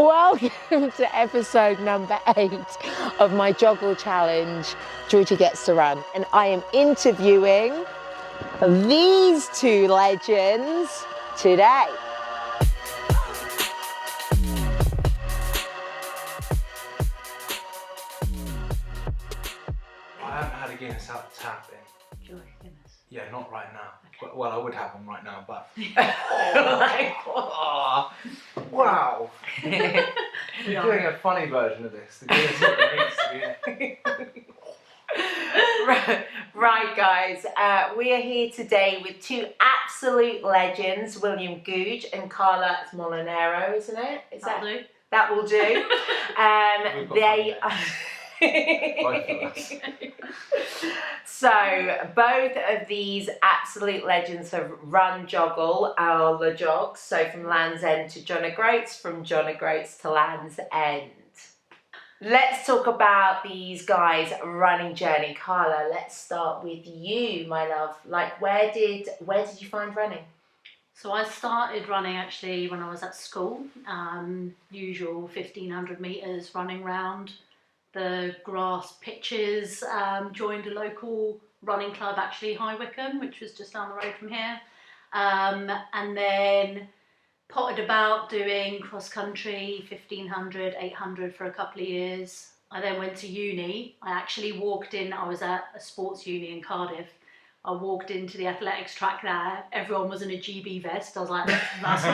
Welcome to episode number 8 of my joggle challenge, Georgie Gets to Run. And I am interviewing these two legends today. I haven't had a Guinness out of tap in. Georgie Guinness. Yeah, not right now. Okay. Well, I would have one right now, but... Like, oh, wow. You're doing a funny version of this. The Guinness needs to be... Right, guys, we are here today with two absolute legends, William Goodge and Carla Molinaro, isn't it? That will do. They are... So both of these absolute legends have run joggle our Le Jogs, so from Land's End to John O'Groats, from John O'Groats to Land's End. Let's talk about these guys' running journey. Carla, let's start with you, my love. Like, where did you find running? So I started running actually when I was at school. Usual 1500 metres running round the grass pitches. Joined a local running club, actually High Wycombe, which was just down the road from here. And then potted about doing cross country, 1500, 800 for a couple of years. I then went to uni. I actually walked in, I was at a sports uni in Cardiff. I walked into the athletics track there. Everyone was in a GB vest. I was like, that's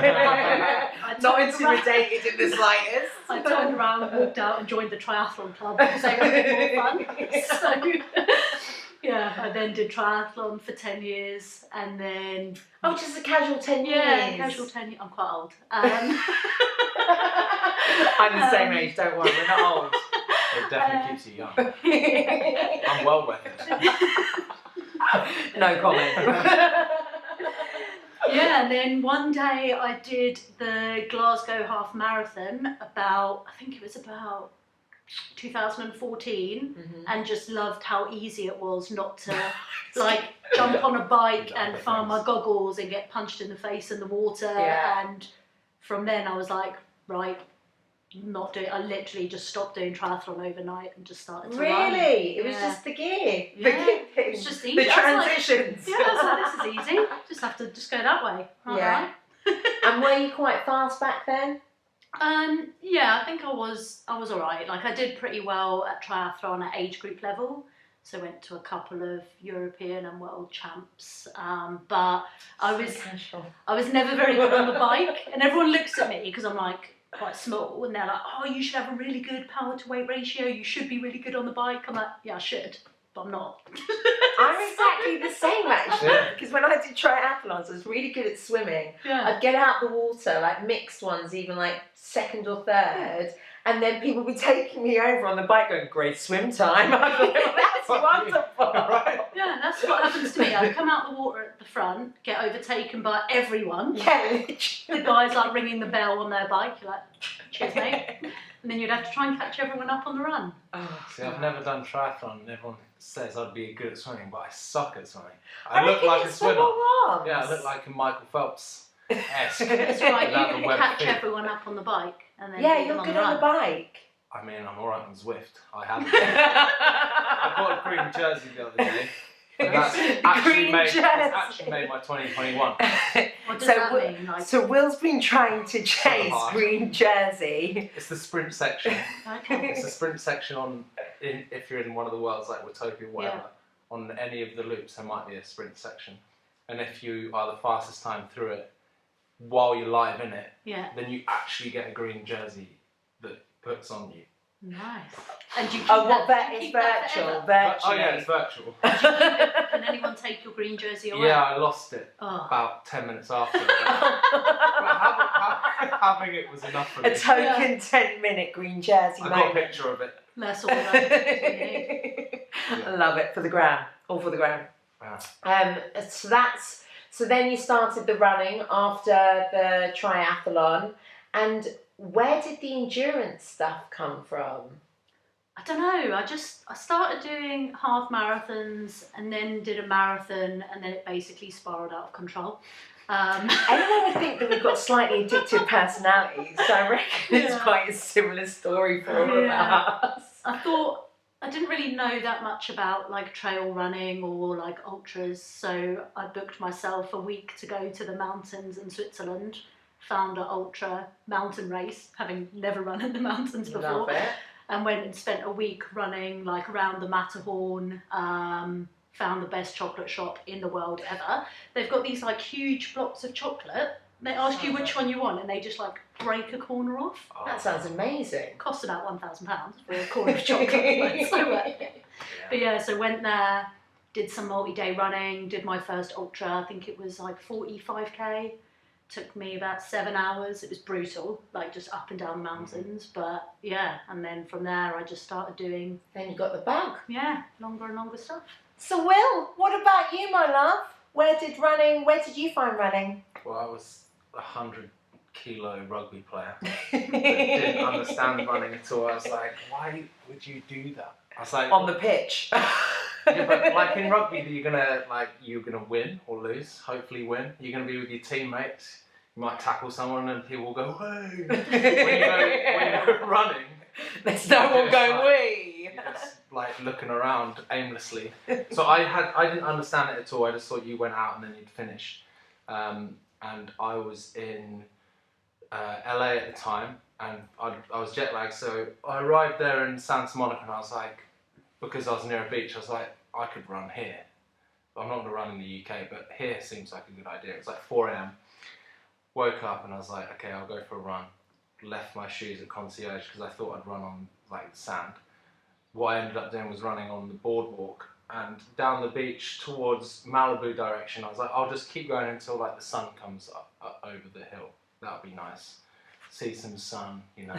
Not intimidated in the slightest. I turned around, walked out and joined the triathlon club because they were a bit more fun. So, yeah, I then did triathlon for 10 years and then... Oh, just a casual 10 years? Yeah, casual 10 years. I'm quite old. I'm the same age, don't worry, we're not old. It definitely keeps you young. I'm well weathered. No comment. Yeah, and then one day I did the Glasgow half marathon I think it was about 2014, and just loved how easy it was not to like jump on a bike and find my goggles and get punched in the face in the water. Yeah. And from then I was like, right, not doing. I literally just stopped doing triathlon overnight and just started to run. Really? It was just the gear. Yeah. The gear thing. It's just easy. The transitions. I was like, this is easy. Just have to go that way. Yeah. And were you quite fast back then? Yeah, I think I was alright. Like, I did pretty well at triathlon at age group level. So I went to a couple of European and world champs. But I was never very good on the bike. And everyone looks at me because I'm like quite small, and they're like, oh, you should have a really good power to weight ratio, you should be really good on the bike. I'm like, yeah, I should, but I'm not. I'm exactly the same actually, because when I did triathlons I was really good at swimming. I'd get out the water, like mixed ones, even like second or third, and then people would be taking me over on the bike going, great swim time. I'm like, that's wonderful. Right? Yeah, that's what happens to me. I come out the water at the front, get overtaken by everyone. Yeah, the guys like ringing the bell on their bike. You're like, cheers, mate. And then you'd have to try and catch everyone up on the run. Oh, see, I've never done triathlon, and everyone says I'd be good at swimming, but I suck at swimming. I look like a swimmer. Yeah, I look like a Michael Phelps-esque. That's right. You can catch everyone up on the bike, and then you're good on the bike. I mean, I'm alright on Zwift. I have. I bought a green jersey the other day. And that's actually made my 2021. What does that mean? Like... So Will's been trying to chase green jersey. It's the sprint section. Okay. It's the sprint section if you're in one of the worlds like Watopia or whatever, on any of the loops there might be a sprint section. And if you are the fastest time through it while you're live in it, then you actually get a green jersey that puts on you. Nice. And you it's virtual? Oh yeah, it's virtual. Can anyone take your green jersey away? Yeah, I lost it about 10 minutes after. Having it was enough for me. A token 10-minute green jersey. I got a picture of it. That's all right. I love it. For the gram. All for the gram. Wow. So then you started the running after the triathlon, and where did the endurance stuff come from? I don't know. I started doing half marathons and then did a marathon, and then it basically spiraled out of control. Anyone would think that we've got slightly addictive personalities, so I reckon it's Yeah. quite a similar story for all of Yeah. us. I thought I didn't really know that much about like trail running or like ultras, so I booked myself a week to go to the mountains in Switzerland. Found an ultra mountain race, having never run in the mountains before, Love it. and went and spent a week running like around the Matterhorn. Found the best chocolate shop in the world ever. They've got these like huge blocks of chocolate. They ask you which one you want, and they just like break a corner off. Oh, That sounds amazing. Cost about £1,000 for a corner of chocolate, but it's so worth it. But yeah, so went there, did some multi-day running, did my first ultra. I think it was like 45k. Took me about 7 hours. It was brutal, like just up and down the mountains. But yeah, and then from there I just started doing, Then you got the bug. longer and longer stuff. So Will, what about you, my love? Where did you find running? Well, I was a 100-kilo rugby player. Didn't understand running at all. I was like, why would you do that? I was like, On the pitch. yeah, but like in rugby, you're gonna win or lose. Hopefully, win. You're gonna be with your teammates. You might tackle someone and people will go, "Hey!" when you go running, There's no one Yes, going, right. wee. you're just like looking around aimlessly. So I didn't understand it at all. I just thought you went out and then you'd finish. And I was in LA at the time, and I was jet lagged. So I arrived there in Santa Monica, and I was like, because I was near a beach, I was like, I could run here. I'm not going to run in the UK, but here seems like a good idea. It was like 4 a.m. Woke up and I was like, okay, I'll go for a run. Left my shoes at Concierge because I thought I'd run on like sand. What I ended up doing was running on the boardwalk and down the beach towards Malibu direction. I was like, I'll just keep going until like the sun comes up over the hill. That would be nice. See some sun, you know.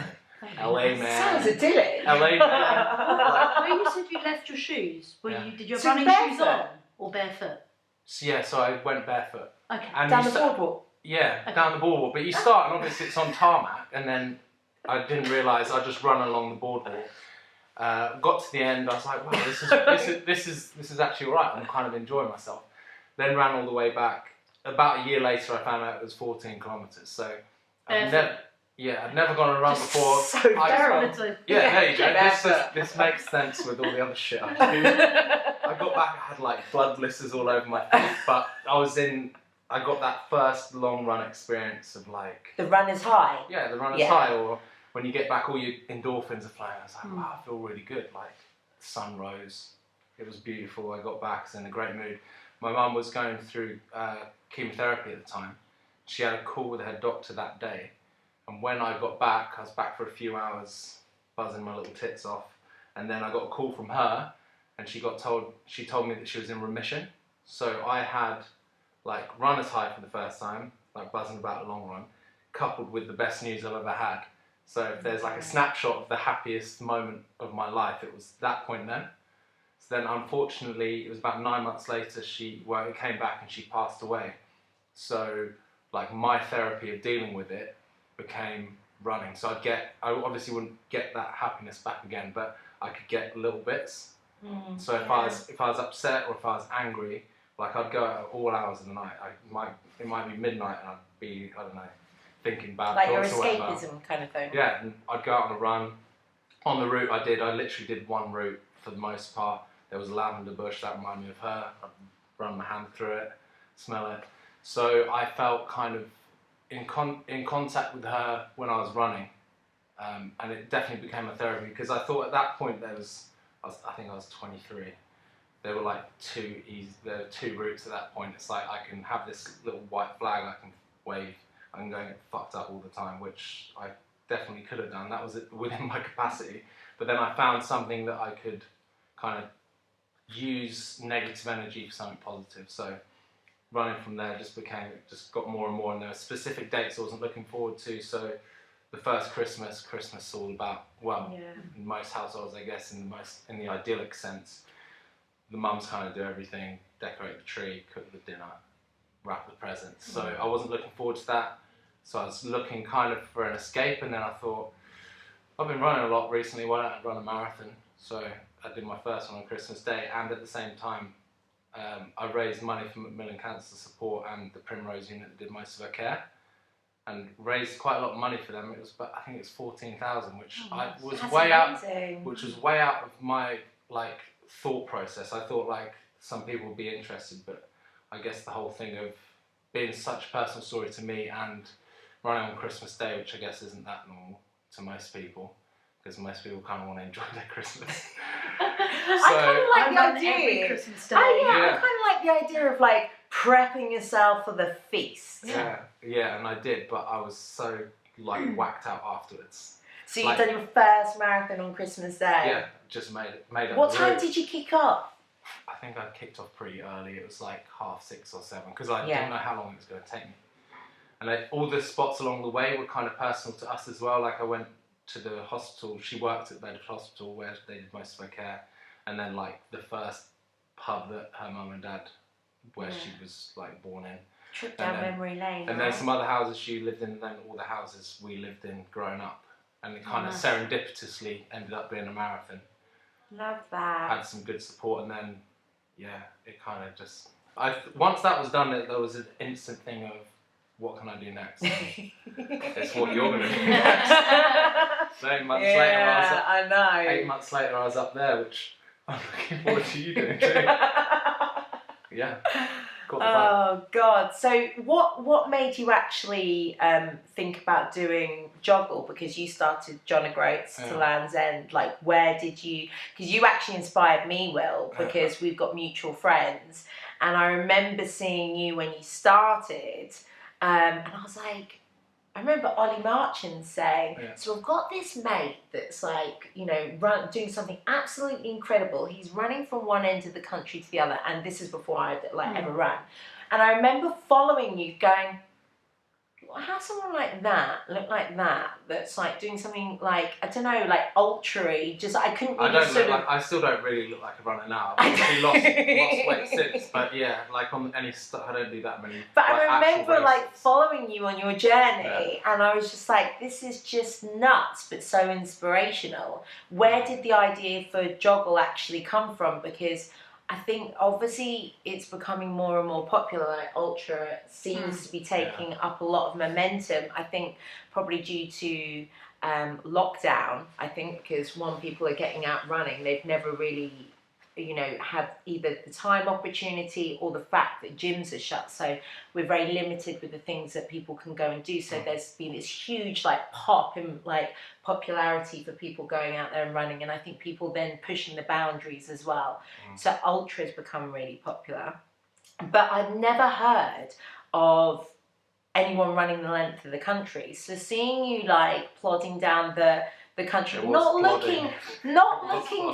LA man. Sounds idyllic. LA man. Well, you said you left your shoes. Did you have So running shoes barefoot? on or barefoot? So I went barefoot. Okay. And Down you the boardwalk. Yeah, Okay. down the boardwalk. But you start, and obviously it's on tarmac, and then I didn't realise I just run along the boardwalk. Got to the end, I was like, wow, this is actually all right. I'm kind of enjoying myself. Then ran all the way back. About a year later, I found out it was 14 kilometres. So I'd never gone on a run Just before. so I- feral. Yeah, there you go. Barefoot. This makes sense with all the other shit I do. I got back, I had like blood blisters all over my feet, but I got that first long run experience of like, The run is high. yeah, the run is Yeah. high, or when you get back, all your endorphins are flowing. I was like, wow, I feel really good. Like, the sun rose, it was beautiful. I got back, I was in a great mood. My mum was going through chemotherapy at the time. She had a call with her doctor that day, and when I got back, I was back for a few hours, buzzing my little tits off, and then I got a call from her, and she told me that she was in remission. So I had like runner's high for the first time, like buzzing about a long run, coupled with the best news I've ever had. So if there's like a snapshot of the happiest moment of my life, it was that point then. So then unfortunately, it was about 9 months later, it came back and she passed away. So like my therapy of dealing with it became running. So I obviously wouldn't get that happiness back again, but I could get little bits. So if I was upset or if I was angry, like I'd go out at all hours of the night. It might be midnight and I'd be, I don't know, thinking bad Like your thoughts or whatever. escapism kind of thing. Yeah, and I'd go out on a run. On the route I literally did one route for the most part. There was a lavender bush that reminded me of her. I'd run my hand through it, smell it. So I felt kind of in contact with her when I was running, and it definitely became a therapy because I thought at that point I think I was 23. There were like there were two routes at that point. It's like I can have this little white flag I can wave. I can go and get fucked up all the time, which I definitely could have done. That was within my capacity. But then I found something that I could kind of use negative energy for something positive. So running from there just got more and more, and there were specific dates I wasn't looking forward to. So the first Christmas is all about, well, in most households, I guess, in the idyllic sense, the mums kind of do everything, decorate the tree, cook the dinner, wrap the presents. So I wasn't looking forward to that. So I was looking kind of for an escape, and then I thought, I've been running a lot recently, why don't I run a marathon? So I did my first one on Christmas Day, and at the same time, I raised money for Macmillan Cancer Support and the Primrose Unit that did most of her care, and raised quite a lot of money for them. It was, I think it was 14,000, which was That's way amazing. out, which was way out of my like thought process. I thought like some people would be interested, but I guess the whole thing of being such a personal story to me and running on Christmas Day, which I guess isn't that normal to most people, because most people kind of want to enjoy their Christmas. I kind of like the every idea. Christmas Day. I kind of like the idea of like prepping yourself for the feast. Yeah, and I did, but I was so like whacked out afterwards. So you've done your first marathon on Christmas Day. Yeah, just made it. What time did you kick off? I think I kicked off pretty early. It was like 6:30 or 7 because I didn't know how long it was going to take me. And all the spots along the way were kind of personal to us as well. Like I went to the hospital. She worked at Bedford Hospital where they did most of her care, and then like the first pub that her mum and dad, where she was like born in. Trip down memory lane. And then some other houses she lived in, and then all the houses we lived in growing up, and it kind of serendipitously ended up being a marathon. Love that. Had some good support, and then it kind of just. Once that was done, there was an instant thing of, what can I do next? It's what you're going to do next. So 8 months later, I know. 8 months later, I was up there, which I'm looking forward to you doing too. Yeah. Oh God! So what made you actually think about doing joggle? Because you started John O'Groats to Land's End. Like, where did you? Because you actually inspired me, Will, because we've got mutual friends, and I remember seeing you when you started, and I was like, I remember Ollie Marchand saying, so I've got this mate that's like, doing something absolutely incredible. He's running from one end of the country to the other, and this is before I'd ever run. And I remember following you going, how someone like that look like that? That's like doing something like, I don't know, like ultra-y. Just I couldn't really I still don't really look like a runner now. I've actually lost weight since, but like on any stuff, I don't do that many. But I remember like following you on your journey, and I was just like, this is just nuts, but so inspirational. Where did the idea for joggle actually come from? Because I think obviously it's becoming more and more popular. Like ultra seems to be taking up a lot of momentum. I think probably due to lockdown. I think because people are getting out running. They've never really, had either the time opportunity or the fact that gyms are shut. So we're very limited with the things that people can go and do. So there's been this huge pop in popularity for people going out there and running, and I think people then pushing the boundaries as well. So ultra has become really popular, but I'd never heard of anyone running the length of the country. So seeing you plodding down the country, not looking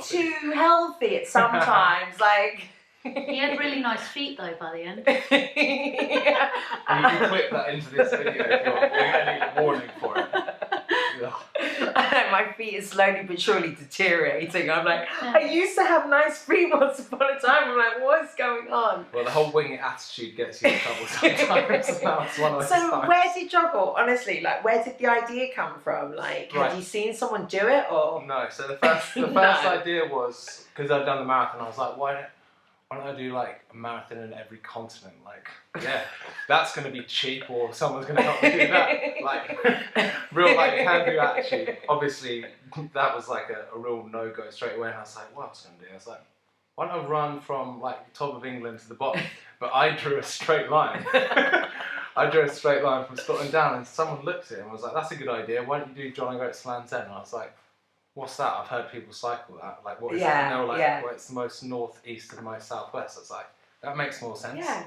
too healthy at sometimes. He had really nice feet though by the end. Yeah. And you can clip that into this video if you want. We're going to need a warning for it. My feet are slowly but surely deteriorating. I'm like, I used to have nice feet once upon a time. I'm like, what is going on? Well, the whole wing attitude gets you in trouble sometimes. So where did joggle, honestly, where did the idea come from? Had you seen someone do it or? No, so the first idea was, because I'd done the marathon, I was like, why don't I do a marathon in every continent? That's going to be cheap, or someone's going to help me do that. Real can-do attitude. Obviously, that was a real no-go straight away. And I was like, what else am I going to do? I was like, why don't I run from the top of England to the bottom? But I drew a straight line. I drew a straight line from Scotland down, and someone looked at it and was like, that's a good idea. Why don't you do John O'Groats to Land's End? And I was like, what's that? I've heard people cycle that. What is it? And they were like, well, it's the most northeast and the most southwest. It's like, that makes more sense. Yeah.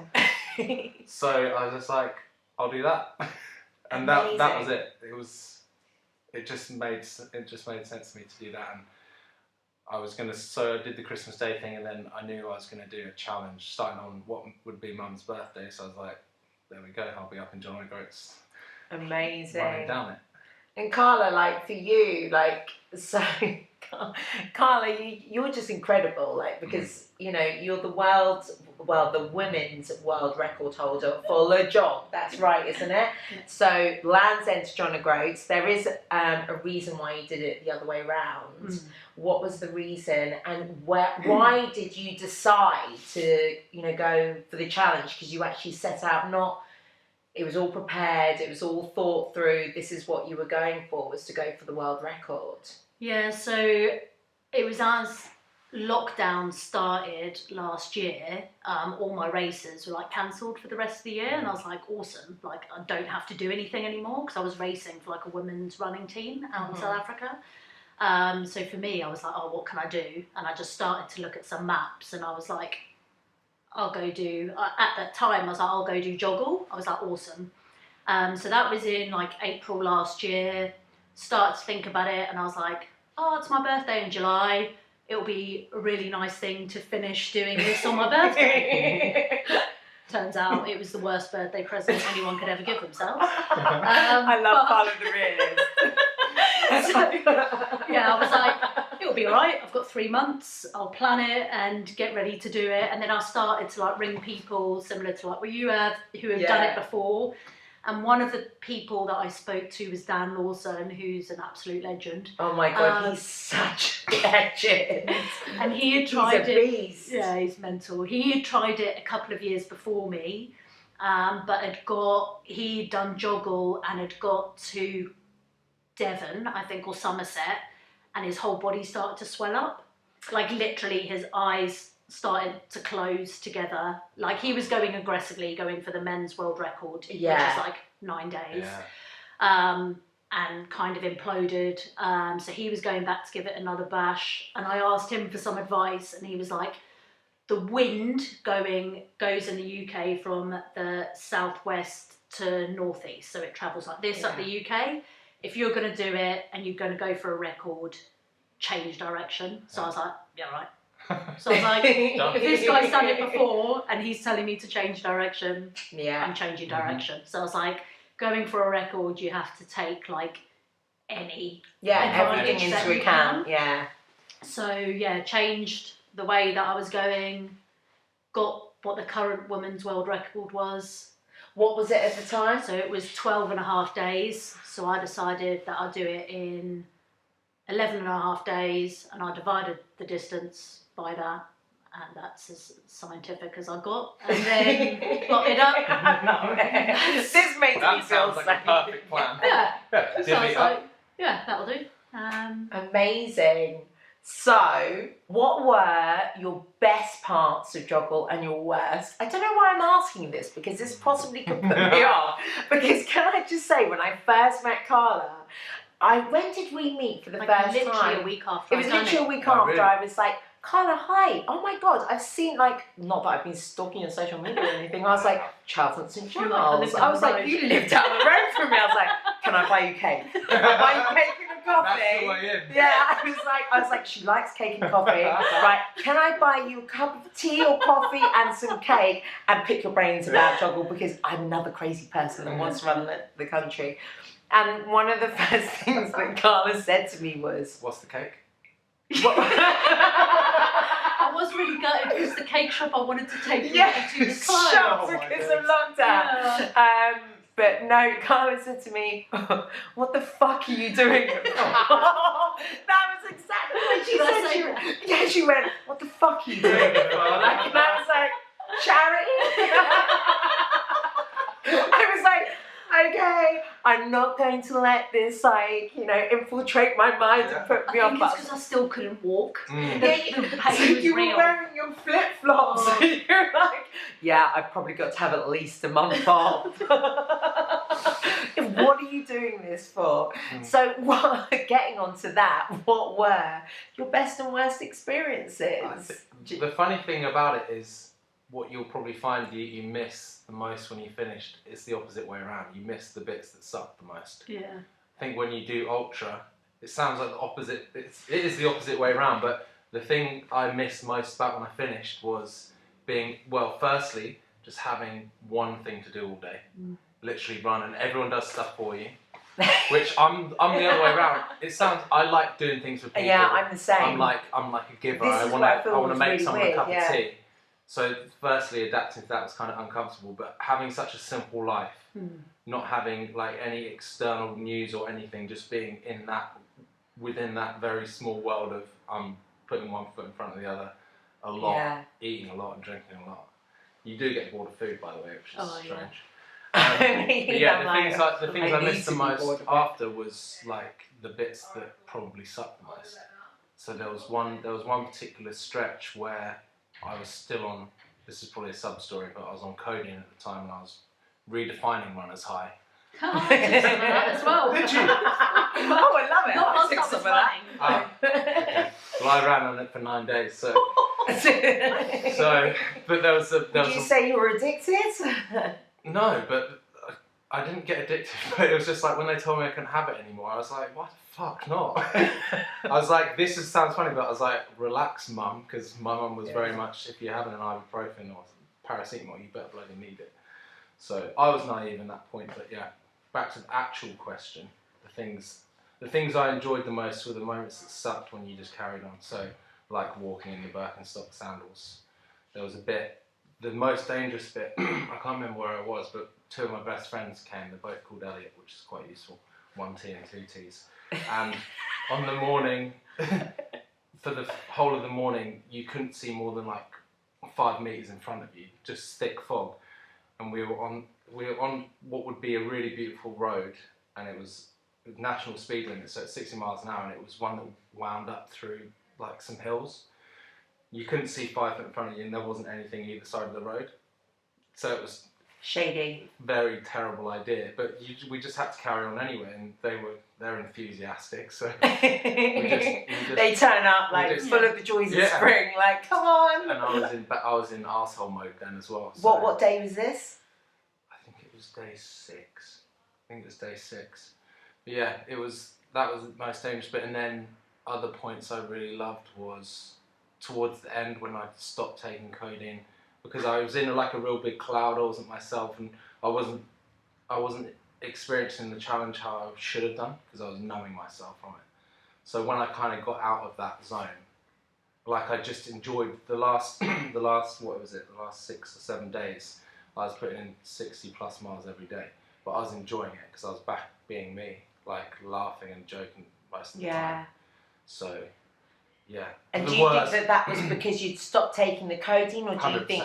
So I was just like, I'll do that. And that was it. It just made sense to me to do that. And so I did the Christmas Day thing, and then I knew I was going to do a challenge starting on what would be Mum's birthday. So I was like, there we go. I'll be up in John O'Groats. Amazing. Running down it. And Carla, for you, so Carla, you're just incredible, like, because you're the women's world record holder for Le Jog. That's right, isn't it? So Land's End to John O'Groats. There is a reason why you did it the other way around. What was the reason, and why did you decide to go for the challenge? Because you actually set out it was all prepared, it was all thought through. This is what you were going for, was to go for the world record. Yeah, so it was as lockdown started last year, all my races were like cancelled for the rest of the year, and I was like, awesome, like I don't have to do anything anymore, because I was racing for like a women's running team out in South Africa. So for me, I was like, oh, what can I do? And I just started to look at some maps, and I was like, I'll go do, at that time I was like, I'll go do joggle. I was like, awesome. So that was in like April last year. Started to think about it, and I was like, oh, it's my birthday in July. It'll be a really nice thing to finish doing this on my birthday. Turns out it was the worst birthday present anyone could ever give themselves. I love Carla the realist. Yeah, I was like, it'll be all right. I've got 3 months. I'll plan it and get ready to do it. And then I started to like ring people similar to like what you have, who have done it before. And one of the people that I spoke to was Dan Lawson, who's an absolute legend. Oh my God, he's such a legend. And he had tried it. Beast. Yeah, he's mental. He had tried it a couple of years before me, but he'd done joggle and had got to Devon, I think, or Somerset, and his whole body started to swell up. Like literally his eyes started to close together. Like he was going aggressively, going for the men's world record, which is like 9 days. And kind of imploded. So he was going back to give it another bash, and I asked him for some advice, and he was like, the wind goes in the UK from the southwest to northeast, so it travels like this up the UK. If you're going to do it and you're going to go for a record, change direction. So I was like, yeah, right. So I was like, if this guy's done it before and he's telling me to change direction, I'm changing direction. So I was like, going for a record, you have to take like any everything into account. So changed the way that I was going, got what the current women's world record was. What was it at the time? So it was 12 and a half days. So I decided that I'd do it in 11 and a half days, and I divided the distance by that, and that's as scientific as I got, and then plotted up. This makes me feel like a perfect plan. So I was like, that'll do. Amazing. So, what were your best parts of joggle and your worst? I don't know why I'm asking this, because this possibly could put me off. Because can I just say, when I first met Carla, when did we meet for the first time? Literally a week after. It was literally a week after. Really? I was like, Carla, hi. Oh my God, I've seen, like, not that I've been stalking you on social media or anything. I was like, Charlton St. Giles. I was like, you live down the road from me. I was like, can I buy you cake? Can I buy you cake and a coffee? That's the way in. Yeah, I was like, she likes cake and coffee. Right, can I buy you a cup of tea or coffee and some cake, and pick your brains about joggle, because I'm another crazy person that wants to run the country. And one of the first things that Carla said to me was, what's the cake? I was really gutted because the cake shop I wanted to take me to was closed. Shut because of lockdown. But no, Carla said to me, what the fuck are you doing it for? That was exactly what she said. She went, what the fuck are you doing it for? Like, and I was like, charity? I was like, okay, I'm not going to let this, like, infiltrate my mind and put me off. I think it's because I still couldn't walk. So you were wearing your flip-flops. So you're like, I've probably got to have at least a month off. What are you doing this for? So getting onto that, what were your best and worst experiences? The funny thing about it is, what you'll probably find you miss the most when you finished is the opposite way around. You miss the bits that suck the most. Yeah. I think when you do ultra, it sounds like the opposite. It is the opposite way around. But the thing I missed most about when I finished was firstly, just having one thing to do all day. Literally run, and everyone does stuff for you. Which I'm the other way around. I like doing things with people. Yeah, I'm the same. I'm like a giver. This is what I feel I want to was make really someone weird, a cup yeah. of tea. So firstly, adapting to that was kind of uncomfortable, but having such a simple life, not having like any external news or anything, just being within that very small world of putting one foot in front of the other a lot, eating a lot and drinking a lot. You do get bored of food, by the way, which is strange. But yeah, the things I missed the most after was like the bits that probably sucked the most. So there was one particular stretch where I was still on. This is probably a sub story, but I was on codeine at the time and I was redefining runner's high. I did some of that as well. Did you? Oh, I love it. Not I whilst took I was some of that. running. Okay. Well, I ran on it for 9 days, so. So, But there was a. Would you say you were addicted? No, but I didn't get addicted. But it was just like when they told me I couldn't have it anymore, I was like, what the fuck not? I was like, sounds funny, but I was like, relax, mum, because my mum was very much, if you're having an ibuprofen or paracetamol, you better bloody need it. So I was naive in that point, but yeah, back to the actual question. The things I enjoyed the most were the moments that sucked when you just carried on. So, like walking in the Birkenstock sandals. There was a bit, the most dangerous bit, I can't remember where I was, but two of my best friends came. They're both called Elliot, which is quite useful. 1 T and 2 T's. And on the morning, for the whole of the morning, you couldn't see more than like 5 meters in front of you, just thick fog. And we were on what would be a really beautiful road, and it was national speed limit, so it's 60 miles an hour, and it was one that wound up through like some hills. You couldn't see 5 foot in front of you, and there wasn't anything either side of the road. So it was shady. Very terrible idea, but we just had to carry on anyway, and they're enthusiastic, so they turn up like full of the joys of spring, like come on. And I was in arsehole mode then as well. So what day was this? I think it was day 6. But yeah, that was the most dangerous bit. And then other points I really loved was towards the end when I stopped taking codeine, because I was in a real big cloud. I wasn't myself, and I wasn't experiencing the challenge how I should have done, because I was numbing myself from it. So when I kind of got out of that zone, like I just enjoyed the last 6 or 7 days, I was putting in 60 plus miles every day, but I was enjoying it because I was back being me, like laughing and joking most of the time. So, yeah. And do you think that was because you'd stopped taking the codeine, or do 100%. You think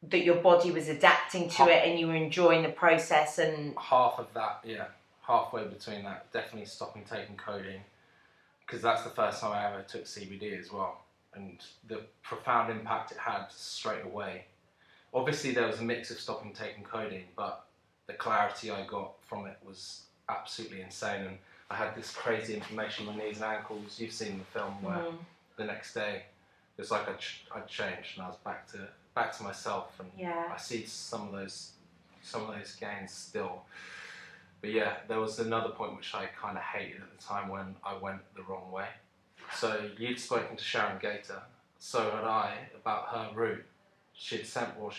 that your body was adapting to it and you were enjoying the process? And half of that, yeah. Halfway between that, definitely stopping taking codeine, because that's the first time I ever took CBD as well, and the profound impact it had straight away. Obviously there was a mix of stopping taking codeine, but the clarity I got from it was absolutely insane, and I had this crazy inflammation in my knees and ankles. You've seen the film where the next day it was like I'd changed and I was back to myself, and I see some of those gains still. But yeah, there was another point which I kind of hated at the time when I went the wrong way. So you'd spoken to Sharon Gator, so had I, about her route. She'd sent me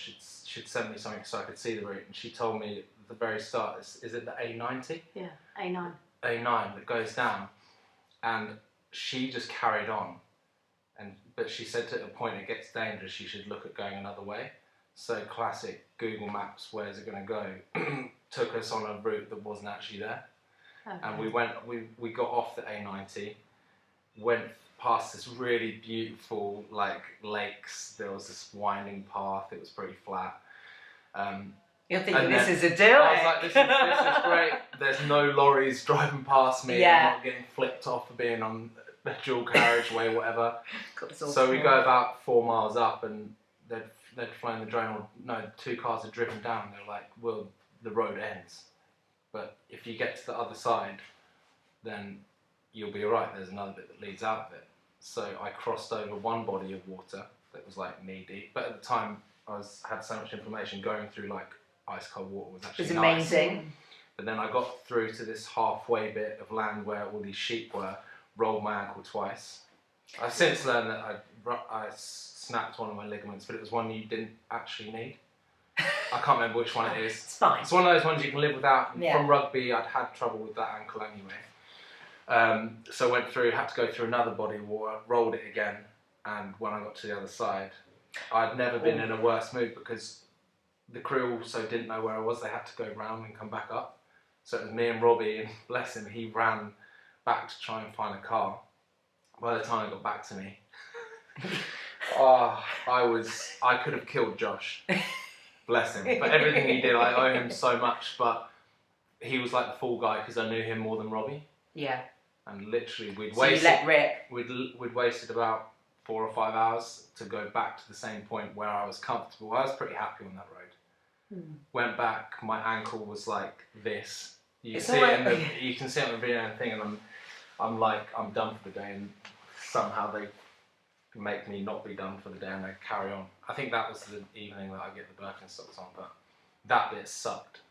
something so I could see the route, and she told me at the very start, is it the A90? Yeah, A9. A9 that goes down, and she just carried on, but she said at a point it gets dangerous, you should look at going another way. So classic Google Maps, where's it going to go, took us on a route that wasn't actually there. Okay. And we got off the A90, went past this really beautiful lakes. There was this winding path, it was pretty flat. You're thinking, this is a deal. I was like, this is great. There's no lorries driving past me. I'm not getting flipped off for being on the dual carriageway or whatever. So we go about 4 miles up, and they'd flown the drone, or no, 2 cars had driven down. They're like, well, the road ends, but if you get to the other side, then you'll be alright. There's another bit that leads out of it. So I crossed over one body of water that was like knee deep, but at the time had so much inflammation, going through like ice cold water was actually amazing. Nice. But then I got through to this halfway bit of land where all these sheep were, rolled my ankle twice. I've since learned that I snapped one of my ligaments, but it was one you didn't actually need. I can't remember which one it is. It's fine. It's one of those ones you can live without. Yeah. From rugby, I'd had trouble with that ankle anyway. So I went through, had to go through another body of water, rolled it again, and when I got to the other side, I'd never been in a worse mood because the crew also didn't know where I was. They had to go round and come back up. So it was me and Robbie, and bless him, he ran back to try and find a car. By the time he got back to me, I could have killed Josh. Bless him. But everything he did, I owe him so much. But he was like the fall guy because I knew him more than Robbie. Yeah. And literally, we'd So you let rip. we'd wasted about 4 or 5 hours to go back to the same point where I was comfortable. I was pretty happy on that road. Went back, my ankle was like this. You can see it on the video and thing, and I'm like, I'm done for the day, and somehow they make me not be done for the day and they carry on. I think that was the evening that I get the Birkenstocks on, but that bit sucked.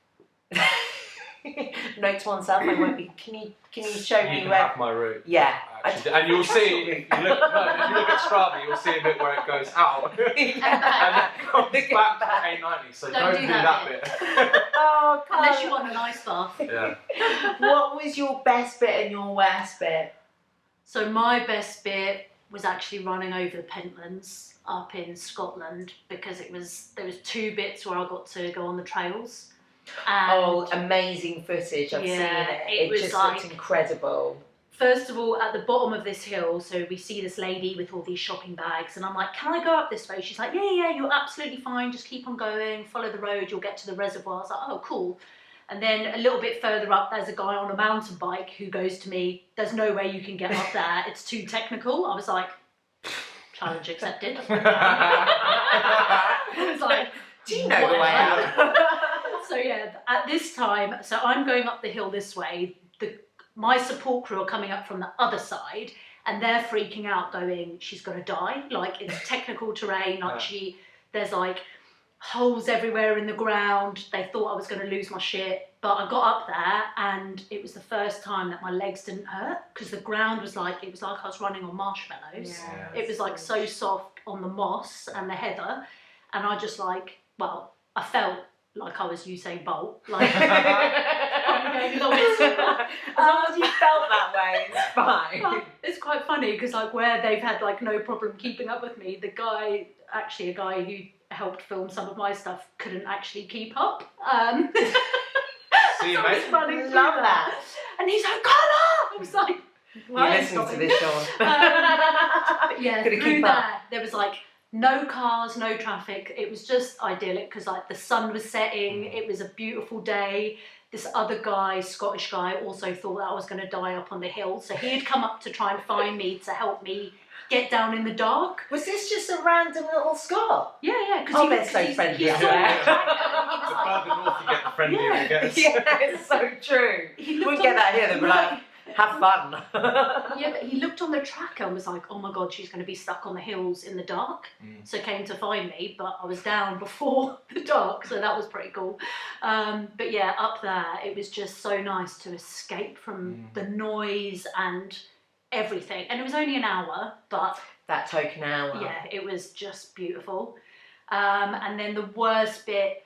Note to oneself, I won't be. Can you show me You can where? have my route. Yeah. Actually, and you'll see, if you look at Strava, you'll see a bit where it goes out. And it comes back to A90, so don't do that bit. Oh, Carla. Unless you want an ice bath. Yeah. What was your best bit and your worst bit? So my best bit was actually running over the Pentlands up in Scotland because there was 2 bits where I got to go on the trails. And amazing footage! I've seen it. it was just like, looked incredible. First of all, at the bottom of this hill, so we see this lady with all these shopping bags, and I'm like, can I go up this way? She's like, yeah, you're absolutely fine, just keep on going, follow the road, you'll get to the reservoir. I was like, oh, cool. And then a little bit further up, there's a guy on a mountain bike who goes to me, there's no way you can get up there, it's too technical. I was like, challenge accepted. I was like, do you know the way out? So yeah, at this time, so I'm going up the hill this way, my support crew are coming up from the other side, and they're freaking out going, she's gonna die, like it's technical terrain, like there's like holes everywhere in the ground. They thought I was gonna lose my shit, but I got up there and it was the first time that my legs didn't hurt because the ground was like, it was like I was running on marshmallows. Yeah, it was like so soft on the moss and the heather, and I just like, well, I felt like I was Usain Bolt, like as long as you felt that way, it's fine. But it's quite funny because like where they've had like no problem keeping up with me, a guy who helped film some of my stuff couldn't actually keep up. See you, so I was mate. running through Love that. and he's like, Carla! I was like, You're listening to this, Sean. but yeah, Gonna through keep there, up. there was like no cars, no traffic. It was just idyllic because like the sun was setting. It was a beautiful day. This other guy, Scottish guy, also thought that I was going to die up on the hill. So he had come up to try and find me to help me get down in the dark. Was this just a random little Scot? Yeah. Oh, they're so friendly. He saw me Yeah. trying The further north you get, the friendlier it gets. Yeah, it's so true. You wouldn't get that here, they'd be like, have fun. Yeah, but he looked on the tracker and was like, oh my God, she's going to be stuck on the hills in the dark. So came to find me, but I was down before the dark, so that was pretty cool. But yeah, up there, it was just so nice to escape from the noise and everything. And it was only an hour, but That token hour. yeah, it was just beautiful. And then the worst bit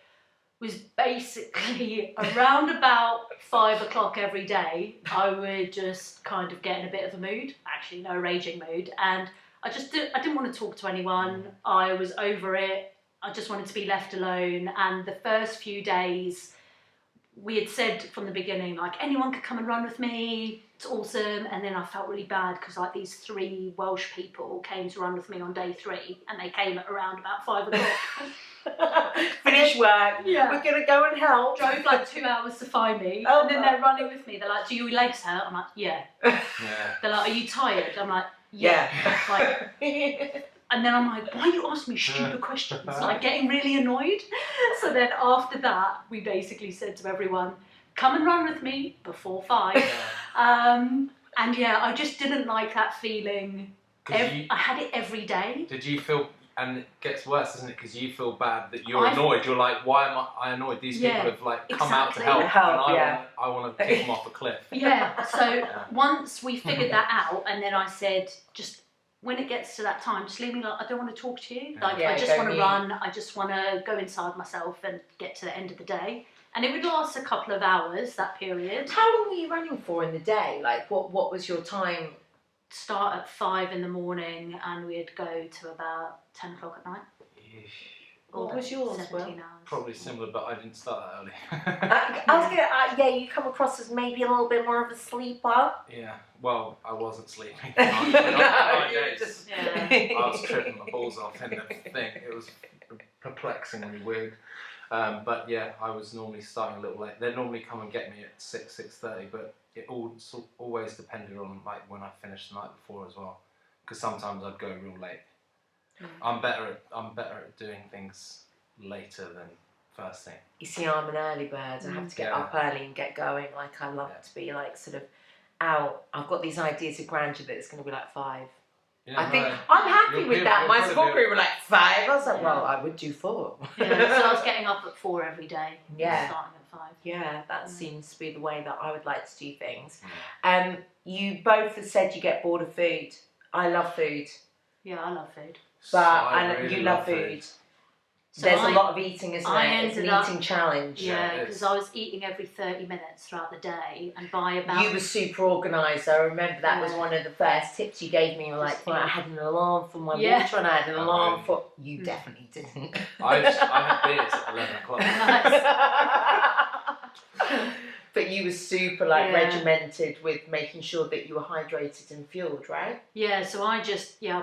was basically around about 5 o'clock every day, I would just kind of get in a bit of a mood, actually no raging mood, and I didn't want to talk to anyone. I was over it. I just wanted to be left alone. And the first few days, we had said from the beginning, like, anyone could come and run with me, it's awesome. And then I felt really bad because like these 3 Welsh people came to run with me on day 3, and they came at around about 5 o'clock. Finish work. Yeah. We're gonna go and help. Drove like 2 hours to find me, Oh, and then they're running with me. They're like, "Do your legs hurt?" I'm like, "Yeah." Yeah. They're like, "Are you tired?" I'm like, "Yeah." Like, and then I'm like, "Why are you asking me stupid questions?" Like getting really annoyed. So then after that, we basically said to everyone, "Come and run with me before 5." And yeah, I just didn't like that feeling. I had it every day. Did you feel, and it gets worse, doesn't it? Because you feel bad that you're annoyed. You're like, why am I annoyed? These people have like come out to help, and I want to kick them off a cliff. Yeah. So once we figured that out, and then I said, just when it gets to that time, just leave me alone. I don't want to talk to you. Like, Yeah, I just go want to mute. run. I just want to go inside myself and get to the end of the day. And it would last a couple of hours, that period. How long were you running for in the day? Like, what was your time? Start at 5 in the morning and we'd go to about 10 o'clock at night. What All was day, yours, 17 Will? hours. Probably similar, but I didn't start that early. I was gonna, yeah, you come across as maybe a little bit more of a sleeper. Yeah, well, I wasn't sleeping. No, Nine you days. just- Yeah. I was tripping my balls off in the thing. It was perplexingly weird. But yeah, I was normally starting a little late. They'd normally come and get me at 6:30, but it always depended on like when I finished the night before as well. Because sometimes I'd go real late. I'm better at doing things later than first thing. You see, I'm an early bird. I have to get up early and get going. Like, I love to be like sort of out. I've got these ideas of grandeur that it's going to be like 5. Yeah, I think no, I'm happy you'll with be- that. you'll My probably support be- group were like 5. I was like, Yeah. well, I would do 4. Yeah, so I was getting up at 4 every day. Yeah. Starting at 5. Yeah, that seems to be the way that I would like to do things. You both have said you get bored of food. I love food, Yeah, I love food. but I and really you love food. So There's I- a lot of eating, isn't I there? It's an ended up- eating challenge. Yeah, Yeah, it because is. I was eating every 30 minutes throughout the day, and by about You were super organised. I remember that was Yeah. one of the first tips you gave me. You were like, Just well, I eat. had an alarm for my Yeah. water and I had an Oh, alarm really? for... You definitely didn't. I had beers at 11 o'clock. But you were super like Yeah. regimented with making sure that you were hydrated and fueled, right? Yeah, so I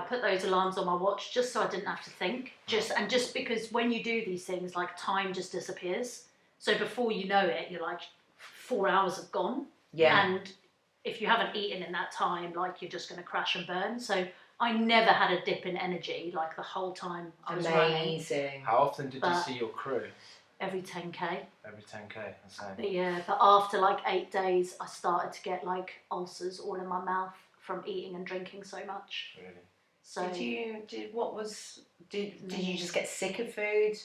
put those alarms on my watch just so I didn't have to think. Just because when you do these things, like time just disappears. So before you know it, you're like 4 hours have gone. Yeah. And if you haven't eaten in that time, like you're just going to crash and burn. So I never had a dip in energy like the whole time I was running. Amazing. How often did you But- see your crew? Every 10k. Every 10k, the same. But yeah, but after like 8 days, I started to get like ulcers all in my mouth from eating and drinking so much. Really? So Did you just get sick of food?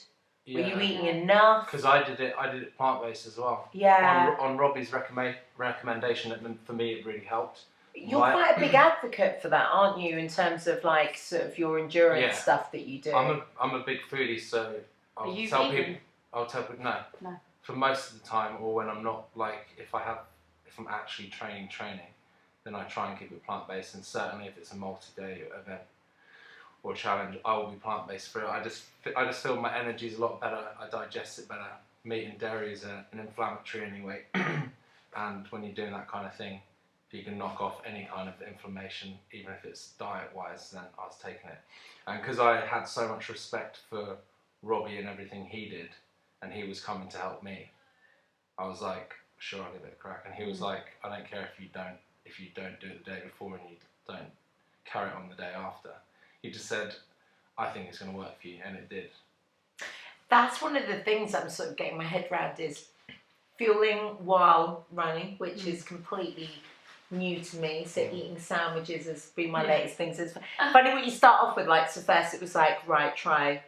Were Yeah. you eating enough? Because I did it plant-based as well. Yeah. On Robbie's recommendation, for me it really helped. You're quite a big advocate for that, aren't you? In terms of like sort of your endurance Yeah. stuff that you do. I'm a big foodie, so Are I'll you tell vegan? people. I'll tell people no. No. For most of the time, or when I'm not, like if I'm actually training, then I try and keep it plant-based. And certainly if it's a multi-day event or challenge, I will be plant-based for it. I just feel my energy is a lot better. I digest it better. Meat and dairy is an inflammatory anyway, and when you're doing that kind of thing, if you can knock off any kind of inflammation, even if it's diet-wise, then I was taking it. And because I had so much respect for Robbie and everything he did, and he was coming to help me, I was like, sure, I'll give it a crack. And he was like, I don't care if you don't do it the day before and you don't carry it on the day after. He just said, I think it's going to work for you, and it did. That's one of the things I'm sort of getting my head around is fueling while running, which is completely new to me. So eating sandwiches has been my latest things. It's funny what you start off with, like, so first it was like, right, try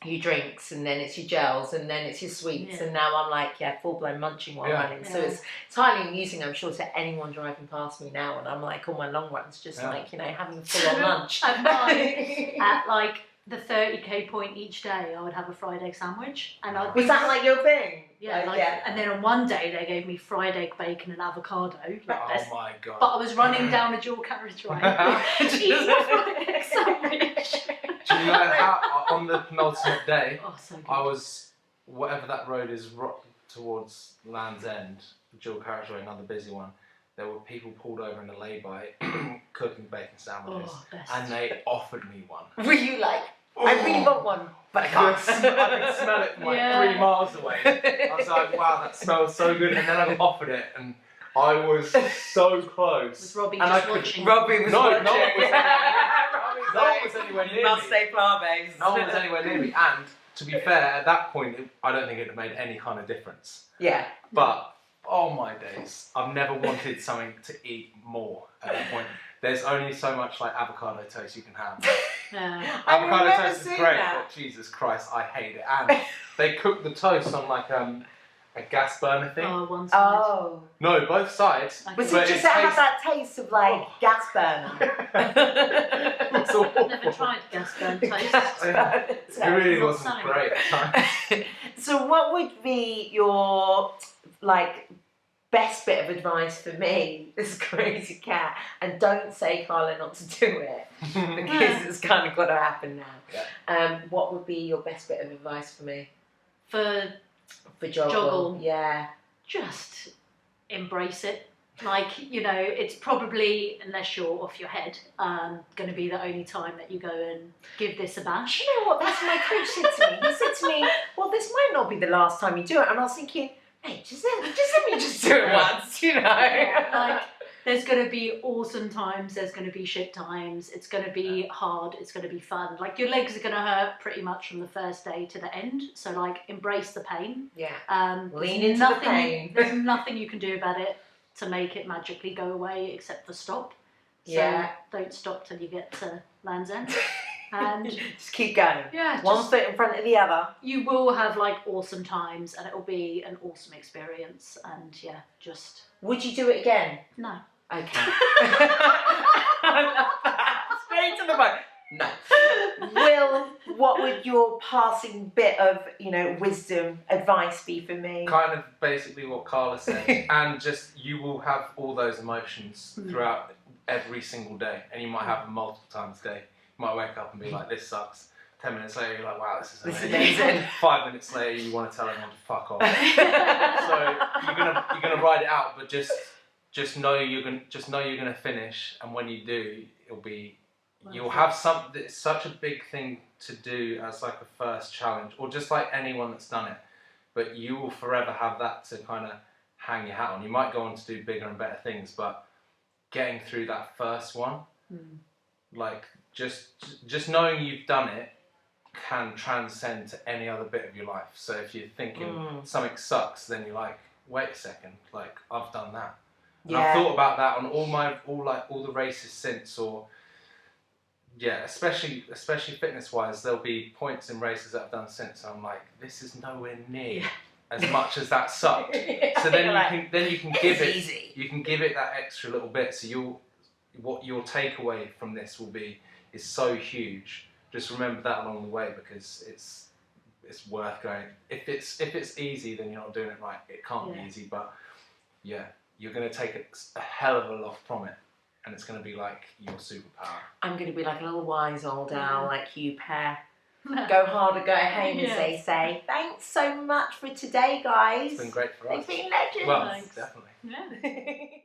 your drinks, and then it's your gels, and then it's your sweets, and now I'm like, full-blown munching while running. So it's highly amusing, I'm sure, to anyone driving past me now, and I'm like, all my long runs, just like, having a full-on lunch. At mine, at like the 30k point each day, I would have a fried egg sandwich, and I'd Was that like your thing? yeah, and then on one day they gave me fried egg, bacon, and avocado. Oh my god. But I was running down a dual carriageway, eating a fried egg sandwich. Do you know how on the penultimate day, Oh, so good. I was, whatever that road is towards Land's End, dual carriageway, another busy one, there were people pulled over in a lay-by cooking bacon sandwiches, best. and they offered me one. Were you like, I really want one, but I can't. I could smell it from like 3 miles away. I was like, wow, that smells so good, and then I got offered it, and I was so close. Was Robbie and I just couldn't- watching? Robbie was No, watching. no one was Robbie's No one like, was anywhere near you must me. stay plant-based. No one was anywhere near me, and to be fair, at that point, I don't think it had made any kind of difference. Yeah. But, oh my days, I've never wanted something to eat more at that point. There's only so much like avocado toast you can have. Yeah. I Avocado remember toast is seeing great, that. but Jesus Christ, I hate it. And they cook the toast on like a gas burner thing. Oh, one side. Oh. No, both sides. Okay. Was But it just it that had tastes- that taste of like gas burner? It's awful. Never tried gas burn toast. It really not wasn't selling. great at times. So what would be your like best bit of advice for me, this crazy cat? And don't say, Carla, not to do it, because it's kind of got to happen now. Yeah. What would be your best bit of advice for me? For Joggle. Joggle. Yeah. just embrace it. Like, you know, it's probably, unless you're off your head, going to be the only time that you go and give this a bash. You know what? That's what my coach said to me. He said to me, well, this might not be the last time you do it. And I was thinking, mate, just let me just do it once, you know? Like, there's going to be awesome times, there's going to be shit times, it's going to be hard, it's going to be fun. Like, your legs are going to hurt pretty much from the first day to the end. So, like, embrace the pain. Yeah. Lean There's into the pain. There's nothing you can do about it to make it magically go away except for stop. So Yeah. don't stop till you get to Land's End. And just keep going. yeah, One foot in front of the other. you will have like awesome times and it will be an awesome experience. And yeah, just Would you do it again? no. Okay. I love that. Straight to the point. No. Will, what would your passing bit of, you know, wisdom, advice be for me? Kind of basically what Carla said, and just you will have all those emotions throughout every single day, and you might have them multiple times a day. You might wake up and be like, this sucks. 10 minutes later, you're like, wow, this is amazing. 5 minutes later, you want to tell everyone to fuck off. So you're gonna ride it out, but just know you're gonna finish, and when you do, you'll have something. It's such a big thing to do as like a first challenge, or just like anyone that's done it. But you will forever have that to kind of hang your hat on. You might go on to do bigger and better things, but getting through that first one, like just knowing you've done it, can transcend to any other bit of your life. So if you're thinking something sucks, then you're like, wait a second, like I've done that. And I've thought about that on all the races since, or yeah, especially fitness wise, there'll be points in races that I've done since, and I'm like, this is nowhere near as much as that sucked. So then you can give it easy. You can give it that extra little bit. So what your takeaway from this will be is so huge. Just remember that along the way, because it's worth going. If it's easy, then you're not doing it right. It can't be easy, but yeah, you're gonna take a hell of a lot from it. And it's going to be like your superpower. I'm going to be like a little wise old owl, like you pair. Go hard or go home, as they say. Thanks so much for today, guys. It's been great for us. They've been legends. Well, Thanks. definitely. Yeah.